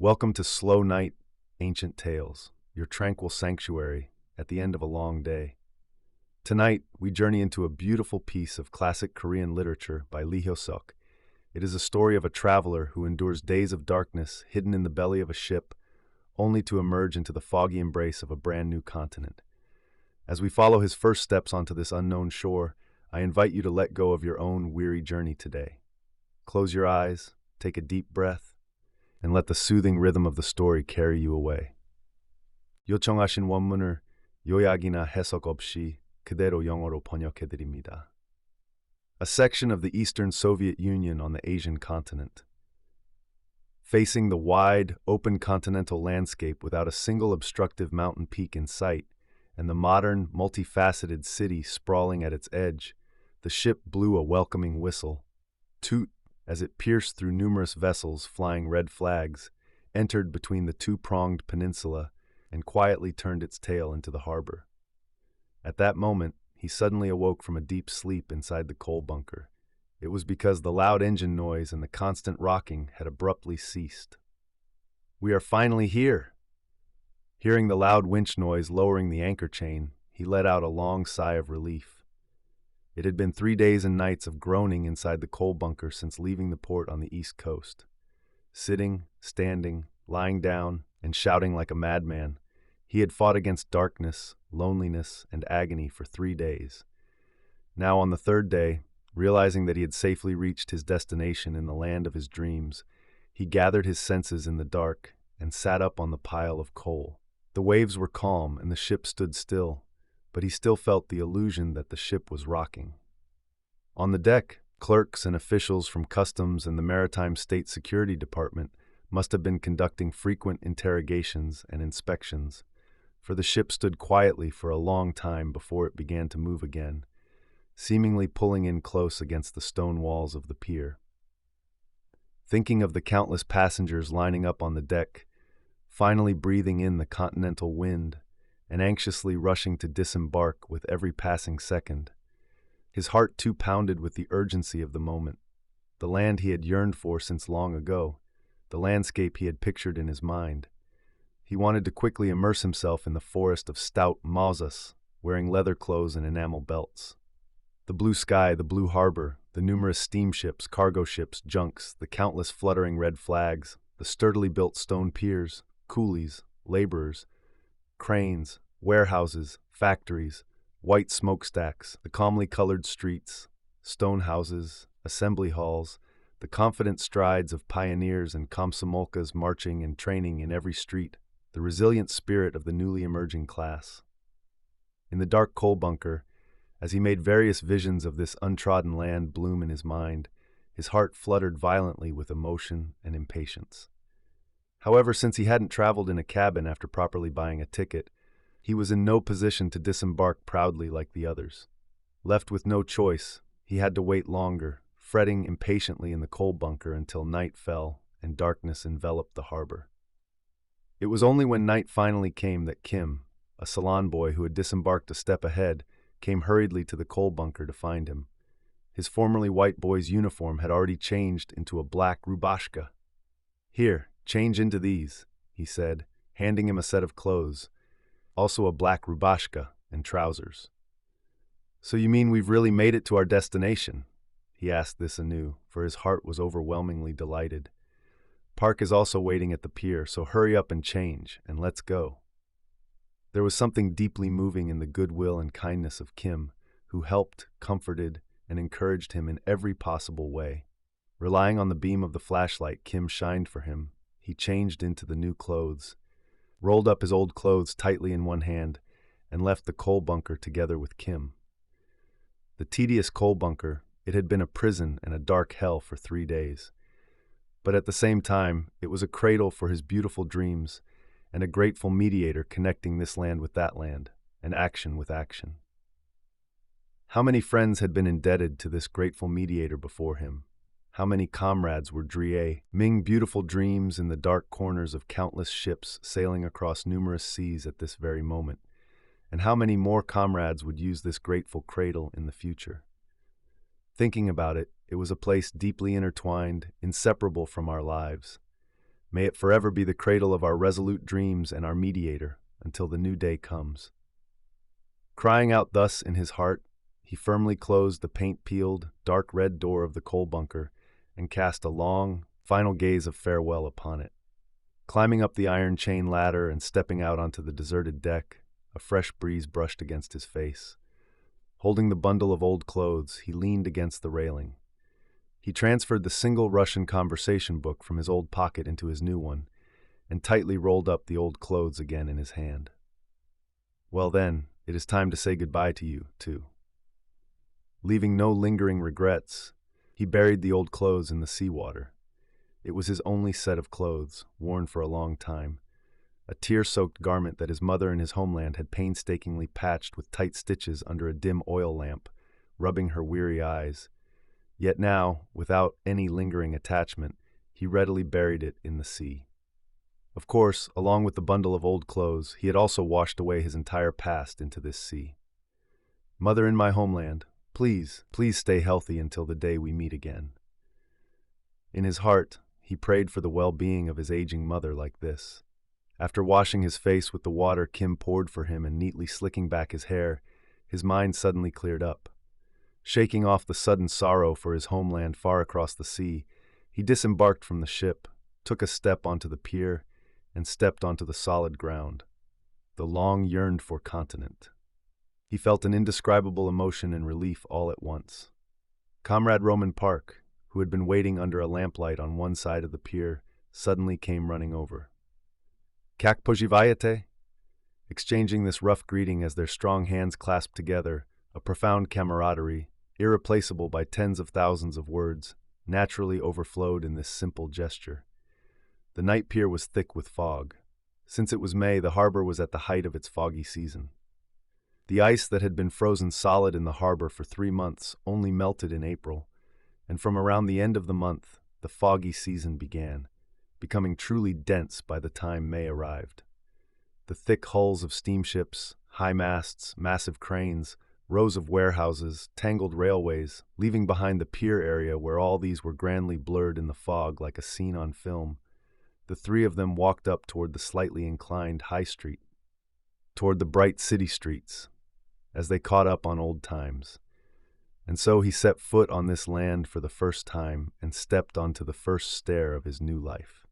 Welcome to Slow Night, Ancient Tales, your tranquil sanctuary at the end of a long day. Tonight, we journey into a beautiful piece of classic Korean literature by Lee Hyo-seok. It is a story of a traveler who endures days of darkness hidden in the belly of a ship, only to emerge into the foggy embrace of a brand new continent. As we follow his first steps onto this unknown shore, I invite you to let go of your own weary journey today. Close your eyes, take a deep breath, and let the soothing rhythm of the story carry you away. 요청하신 원문을 요약이나 해석 없이 그대로 영어로 번역해드립니다. A section of the Eastern Soviet Union on the Asian continent. Facing the wide, open continental landscape without a single obstructive mountain peak in sight, and the modern, multifaceted city sprawling at its edge, the ship blew a welcoming whistle. Toot! As it pierced through numerous vessels flying red flags, entered between the two-pronged peninsula, and quietly turned its tail into the harbor. At that moment, he suddenly awoke from a deep sleep inside the coal bunker. It was because the loud engine noise and the constant rocking had abruptly ceased. "We are finally here!" Hearing the loud winch noise lowering the anchor chain, he let out a long sigh of relief. It had been 3 days and nights of groaning inside the coal bunker since leaving the port on the East Coast. Sitting, standing, lying down, and shouting like a madman, he had fought against darkness, loneliness, and agony for 3 days. Now on the third day, realizing that he had safely reached his destination in the land of his dreams, he gathered his senses in the dark and sat up on the pile of coal. The waves were calm and the ship stood still, but he still felt the illusion that the ship was rocking. On the deck, clerks and officials from Customs and the Maritime State Security Department must have been conducting frequent interrogations and inspections, for the ship stood quietly for a long time before it began to move again, seemingly pulling in close against the stone walls of the pier. Thinking of the countless passengers lining up on the deck, finally breathing in the continental wind, and anxiously rushing to disembark with every passing second. His heart too pounded with the urgency of the moment, the land he had yearned for since long ago, the landscape he had pictured in his mind. He wanted to quickly immerse himself in the forest of stout mozas, wearing leather clothes and enamel belts. The blue sky, the blue harbor, the numerous steamships, cargo ships, junks, the countless fluttering red flags, the sturdily built stone piers, coolies, laborers, cranes, warehouses, factories, white smokestacks, the calmly colored streets, stone houses, assembly halls, the confident strides of pioneers and komsomolkas marching and training in every street, the resilient spirit of the newly emerging class. In the dark coal bunker, as he made various visions of this untrodden land bloom in his mind, his heart fluttered violently with emotion and impatience. However, since he hadn't traveled in a cabin after properly buying a ticket, he was in no position to disembark proudly like the others. Left with no choice, he had to wait longer, fretting impatiently in the coal bunker until night fell and darkness enveloped the harbor. It was only when night finally came that Kim, a salon boy who had disembarked a step ahead, came hurriedly to the coal bunker to find him. His formerly white boy's uniform had already changed into a black rubashka. "Here, change into these," he said, handing him a set of clothes, also a black rubashka and trousers. "So you mean we've really made it to our destination?" He asked this anew, for his heart was overwhelmingly delighted. "Park is also waiting at the pier, so hurry up and change, and let's go." There was something deeply moving in the goodwill and kindness of Kim, who helped, comforted, and encouraged him in every possible way. Relying on the beam of the flashlight Kim shined for him, he changed into the new clothes, rolled up his old clothes tightly in one hand, and left the coal bunker together with Kim. The tedious coal bunker, it had been a prison and a dark hell for 3 days. But at the same time, it was a cradle for his beautiful dreams and a grateful mediator connecting this land with that land, and action with action. How many friends had been indebted to this grateful mediator before him? How many comrades were dreaming beautiful dreams in the dark corners of countless ships sailing across numerous seas at this very moment? And how many more comrades would use this grateful cradle in the future? Thinking about it, it was a place deeply intertwined, inseparable from our lives. May it forever be the cradle of our resolute dreams and our mediator until the new day comes. Crying out thus in his heart, he firmly closed the paint-peeled, dark red door of the coal bunker and cast a long, final gaze of farewell upon it. Climbing up the iron chain ladder and stepping out onto the deserted deck, a fresh breeze brushed against his face. Holding the bundle of old clothes, he leaned against the railing. He transferred the single Russian conversation book from his old pocket into his new one, and tightly rolled up the old clothes again in his hand. Well then, it is time to say goodbye to you, too. Leaving no lingering regrets, he buried the old clothes in the seawater. It was his only set of clothes, worn for a long time, a tear-soaked garment that his mother in his homeland had painstakingly patched with tight stitches under a dim oil lamp, rubbing her weary eyes. Yet now, without any lingering attachment, he readily buried it in the sea. Of course, along with the bundle of old clothes, he had also washed away his entire past into this sea. Mother in my homeland, please stay healthy until the day we meet again. In his heart, he prayed for the well-being of his aging mother like this. After washing his face with the water Kim poured for him and neatly slicking back his hair, his mind suddenly cleared up. Shaking off the sudden sorrow for his homeland far across the sea, he disembarked from the ship, took a step onto the pier, and stepped onto the solid ground, the long yearned-for continent. He felt an indescribable emotion and relief all at once. Comrade Roman Park, who had been waiting under a lamplight on one side of the pier, suddenly came running over. "Kak pojivayete?" Exchanging this rough greeting as their strong hands clasped together, a profound camaraderie, irreplaceable by tens of thousands of words, naturally overflowed in this simple gesture. The night pier was thick with fog. Since it was May, the harbor was at the height of its foggy season. The ice that had been frozen solid in the harbor for 3 months only melted in April, and from around the end of the month, the foggy season began, becoming truly dense by the time May arrived. The thick hulls of steamships, high masts, massive cranes, rows of warehouses, tangled railways, leaving behind the pier area where all these were grandly blurred in the fog like a scene on film. The three of them walked up toward the slightly inclined High Street, toward the bright city streets, as they caught up on old times. And so he set foot on this land for the first time and stepped onto the first stair of his new life.